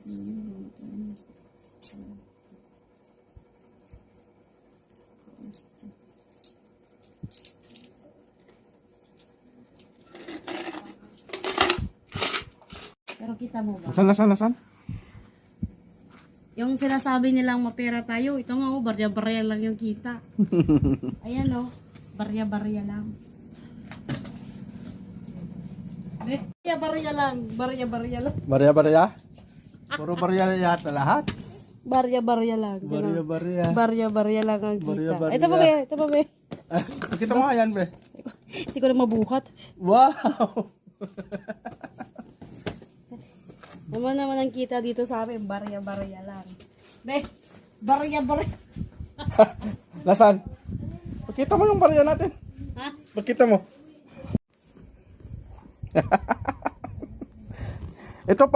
Pero kita mo ba? Nasaan? Yung sinasabi nilang mapera tayo, ito nga oh, barya-barya lang yung kita. Ayan oh, barya-barya lang. Barya-barya lang, barya-barya lang. Barya? Puro barya yata lahat. Barya-barya lang. Barya. Barya-barya lang ang kita. Barya-barya. Ito pa be. Kita mo yan, be. Hindi ko na mabuhat. Wow! Naman ang kita dito sa amin, barya-barya lang. Be, barya-barya. Nasaan? Pakita mo yung barya natin. Ha? Pakita mo. Ito pa.